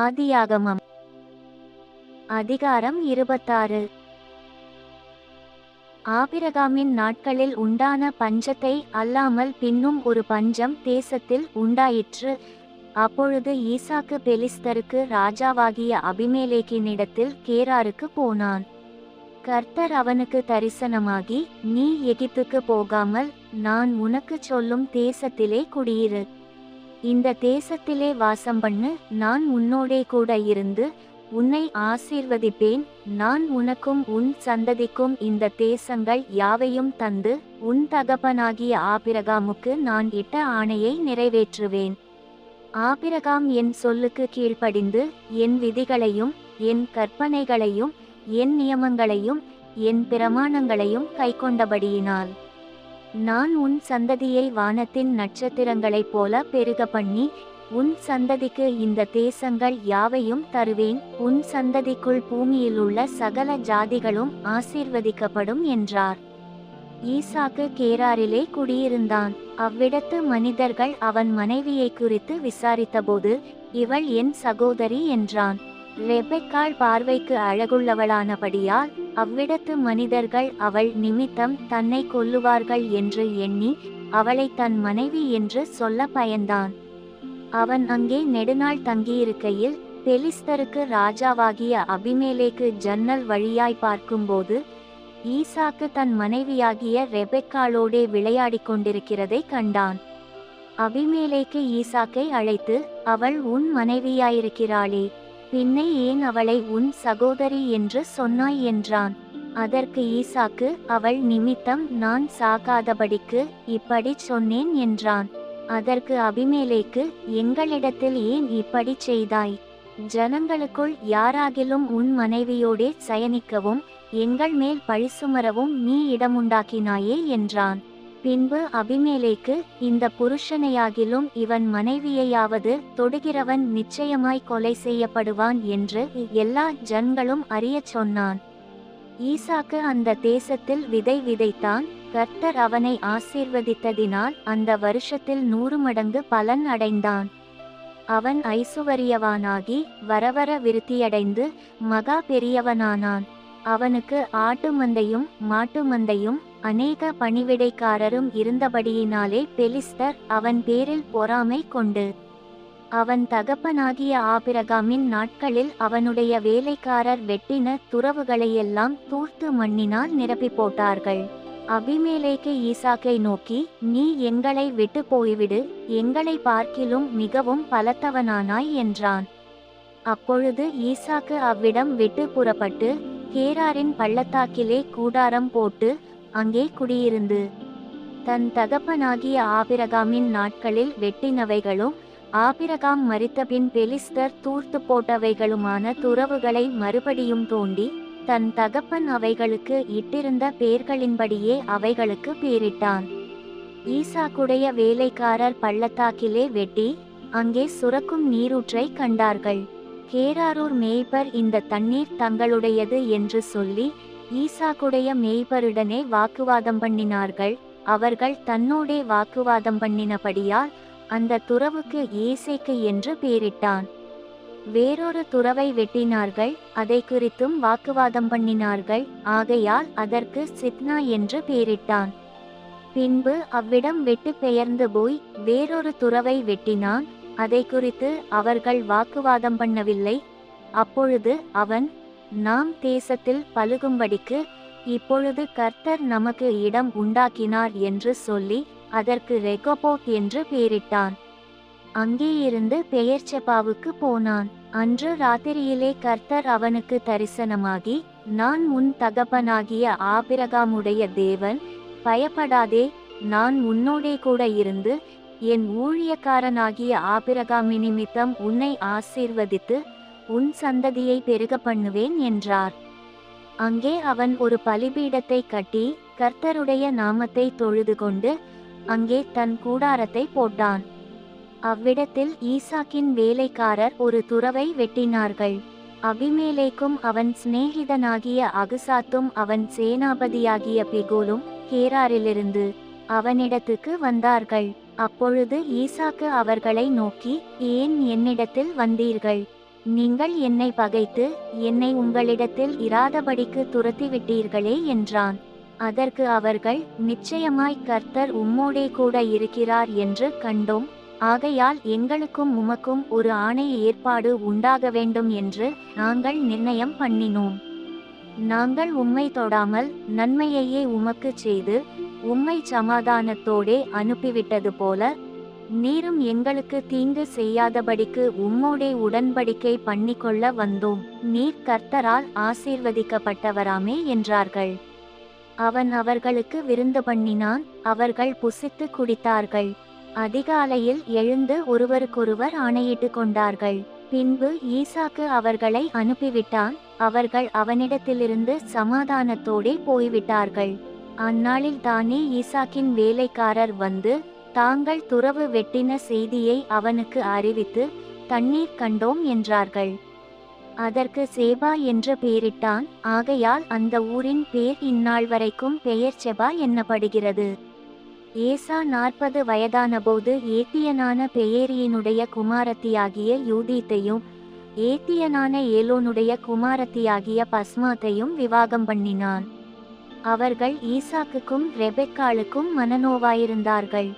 ஆதியாகமம் அதிகாரம் 26. ஆபிரகாமின் நாட்களில் உண்டான பஞ்சத்தை அல்லாமல் பின்னும் ஒரு பஞ்சம் தேசத்தில் உண்டாயிற்று. அப்பொழுது ஈசாக்கு பெலிஸ்தருக்கு ராஜாவாகிய அபிமெலேக்கினிடத்தில் கேராருக்கு போனான். கர்த்தர் அவனுக்கு தரிசனமாகி, நீ எகிப்துக்கு போகாமல் நான் உனக்குச் சொல்லும் தேசத்திலே குடியிரு. இந்த தேசத்திலே வாசம் பண்ணு. நான் உன்னோடே கூட இருந்து உன்னை ஆசீர்வதிப்பேன். நான் உனக்கும் உன் சந்ததிக்கும் இந்த தேசங்கள் யாவையும் தந்து உன் தகப்பனாகிய ஆபிரகாமுக்கு நான் இட்ட ஆணையை நிறைவேற்றுவேன். ஆபிரகாம் என் சொல்லுக்கு கீழ்ப்படிந்து என் விதிகளையும் என் கற்பனைகளையும் என் நியமங்களையும் என் பிரமாணங்களையும் கைக்கொண்டபடியினால் நான் உன் சந்ததியை வானத்தின் நட்சத்திரங்களைப் போல பெருக பண்ணி உன் சந்ததிக்கு இந்த தேசங்கள் யாவையும் தருவேன். உன் சந்ததிக்குள் பூமியிலுள்ள சகல ஜாதிகளும் ஆசீர்வதிக்கப்படும் என்றார். ஈசாக்கு கேராரிலே குடியிருந்தான். அவ்விடத்து மனிதர்கள் அவன் மனைவியை குறித்து விசாரித்தபோது, இவள் என் சகோதரி என்றான். ரெபெக்காள் பார்வைக்கு அழகுள்ளவளானபடியால் அவ்விடத்து மனிதர்கள் அவள் நிமித்தம் தன்னை கொல்லுவார்கள் என்று எண்ணி அவளை தன் மனைவி என்று சொல்ல பயந்தான். அவன் அங்கே நெடுநாள் தங்கியிருக்கையில் பெலிஸ்தருக்கு ராஜாவாகிய அபிமெலேக்கு ஜன்னல் வழியாய் பார்க்கும்போது ஈசாக்கு தன் மனைவியாகிய ரெபெக்காளோடே விளையாடிக் கொண்டிருக்கிறதை கண்டான். அபிமெலேக்கு ஈசாக்கை அழைத்து, அவள் உன் மனைவியாயிருக்கிறாளே, பின்னே ஏன் அவளை உன் சகோதரி என்று சொன்னாய் என்றான். அதற்கு ஈசாக்கு, அவள் நிமித்தம் நான் சாகாதபடிக்கு இப்படி சொன்னேன் என்றான். அதற்கு அபிமெலேக்கு, எங்களிடத்தில் ஏன் இப்படி செய்தாய்? ஜனங்களுக்குள் யாராகிலும் உன் மனைவியோடே சயனிக்கவும் எங்கள் மேல் பழிசுமரவும் நீ இடமுண்டாக்கினாயே என்றான். பின்பு அபிமெலேக்கு, இந்த புருஷனையாகிலும் இவன் மனைவியையாவது தொடுகிறவன் நிச்சயமாய் கொலை செய்யப்படுவான் என்று எல்லா ஜனங்களும் அறியச் சொன்னான். ஈசாக்கு அந்த தேசத்தில் விதை விதைத்தான். கர்த்தர் அவனை ஆசீர்வதித்ததினால் அந்த வருஷத்தில் 100 மடங்கு பலன் அடைந்தான். அவன் ஐசுவரியவானாகி வரவர விருத்தியடைந்து மகா பெரியவனானான். அவனுக்கு ஆட்டு மந்தையும் மாட்டு மந்தையும் அநேக பணிவிடைக்காரரும் இருந்தபடியினாலே பெலிஸ்தர் அவன் பேரில் பொறாமை கொண்டு அவன் தகப்பனாகிய ஆபிரகாமின் நாட்களில் அவனுடைய வேலைக்காரர் வெட்டின துறவுகளையெல்லாம் தூர்த்து மண்ணினால் நிரப்பி போட்டார்கள். அபிமெலேக்கு ஈசாக்கை நோக்கி, நீ எங்களை விட்டு போய்விடு, எங்களை பார்க்கிலும் மிகவும் பலத்தவனானாய் என்றான். அப்பொழுது ஈசாக்கு அவ்விடம் விட்டு புறப்பட்டு கேராரின் பள்ளத்தாக்கிலே கூடாரம் போட்டு அங்கே குடியிருந்து தன் தகப்பனாகிய ஆபிரகாமின் நாட்களில் வெட்டினவைகளும் ஆபிரகாம் மரித்தபின் பெலிஸ்தர் தூர்த்து போட்டவைகளுமான துறவுகளை மறுபடியும் தோண்டி தன் தகப்பன் அவைகளுக்கு இட்டிருந்த பேர்களின்படியே அவைகளுக்கு பேரிட்டான். ஈசாக்குடைய வேலைக்காரர் பள்ளத்தாக்கிலே வெட்டி அங்கே சுரக்கும் நீரூற்றை கண்டார்கள். கேராரூர் மேய்ப்பர் இந்த தண்ணீர் தங்களுடையது என்று சொல்லி ஈசாக்குடைய மேய்ப்பருடனே வாக்குவாதம் பண்ணினார்கள். அவர்கள் தன்னோடே வாக்குவாதம் பண்ணினபடியால் அந்த துறவுக்கு ஏசேக்கு என்று பேரிட்டான். வேறொரு துறவை வெட்டினார்கள், அதை குறித்தும் வாக்குவாதம் பண்ணினார்கள். ஆகையால் அதற்கு சித்னா என்று பேரிட்டான். பின்பு அவ்விடம் விட்டு பெயர்ந்து போய் வேறொரு துறவை வெட்டினான். அதை குறித்து அவர்கள் வாக்குவாதம் பண்ணவில்லை. அப்பொழுது அவன், நாம் தேசத்தில் பலுகும்படிக்கு இப்பொழுது கர்த்தர் நமக்கு இடம் உண்டாக்கினார் என்று சொல்லி அதற்கு ரெகோபோத் என்று பேரிட்டான். அங்கேயிருந்து பெயர்ச்செபாவுக்கு போனான். அன்று ராத்திரியிலே கர்த்தர் அவனுக்கு தரிசனமாகி, நான் உன் தகப்பனாகிய ஆபிரகாமுடைய தேவன், பயப்படாதே, நான் உன்னோடே கூட இருந்து என் ஊழியக்காரனாகிய ஆபிரகாமினிமித்தம் உன்னை ஆசீர்வதித்து உன் சந்ததியை பெருக பண்ணுவேன் என்றார். அங்கே அவன் ஒரு பலிபீடத்தை கட்டி கர்த்தருடைய நாமத்தை தொழுது கொண்டு அங்கே தன் கூடாரத்தை போட்டான். அவ்விடத்தில் ஈசாக்கின் வேலைக்காரர் ஒரு துறவை வெட்டினார்கள். அபிமெலேக்கும் அவன் சிநேகிதனாகிய அகுசாத்தும் அவன் சேனாபதியாகிய பிகோலும் கேராரிலிருந்து அவனிடத்துக்கு வந்தார்கள். அப்பொழுது ஈசாக்கு அவர்களை நோக்கி, ஏன் என்னிடத்தில் வந்தீர்கள்? நீங்கள் என்னை பகைத்து என்னை உங்களிடத்தில் இராதபடிக்கு துரத்திவிட்டீர்களே என்றான். அதற்கு அவர்கள், நிச்சயமாய் கர்த்தர் உம்மோடே கூட இருக்கிறார் என்று கண்டோம். ஆகையால் எங்களுக்கும் உமக்கும் ஒரு ஆணை ஏற்பாடு உண்டாக வேண்டும் என்று நாங்கள் நிர்ணயம் பண்ணினோம். நாங்கள் உம்மை தொடாமல் நன்மையையே உமக்குச் செய்து உம்மை சமாதானத்தோடே அனுப்பிவிட்டது போல நீரும் எங்களுக்கு தீங்கு செய்யாதபடிக்கு உம்மோடே உடன்படிக்கை பண்ணிக்கொள்ள வந்தோம். நீர் கர்த்தரால் ஆசீர்வதிக்கப்பட்டவராமே என்றார்கள். அவன் அவர்களுக்கு விருந்து பண்ணினான். அவர்கள் புசித்து குடித்தார்கள். அதிகாலையில் எழுந்து ஒருவருக்கொருவர் ஆணையிட்டு கொண்டார்கள். பின்பு ஈசாக்கு அவர்களை அனுப்பிவிட்டான். அவர்கள் அவனிடத்திலிருந்து சமாதானத்தோடே போய்விட்டார்கள். அந்நாளில் தானே ஈசாக்கின் வேலைக்காரர் வந்து தாங்கள் துறவு வெட்டின செய்தியை அவனுக்கு அறிவித்து தண்ணீர் கண்டோம் என்றார்கள். அதற்கு சேபா என்று பெயரிட்டான். ஆகையால் அந்த ஊரின் பேர் இந்நாள் வரைக்கும் பெயர்ச்செபா என்னப்படுகிறது. ஏசா 40 வயதானபோது ஏத்தியனான பெயேரியினுடைய குமாரத்தியாகிய யூதீத்தையும் ஏத்தியனான ஏலோனுடைய குமாரத்தியாகிய பஸ்மாத்தையும் விவாகம் பண்ணினான். அவர்கள் ஈசாக்குக்கும் ரெபெக்காளுக்கும் மனநோவாயிருந்தார்கள்.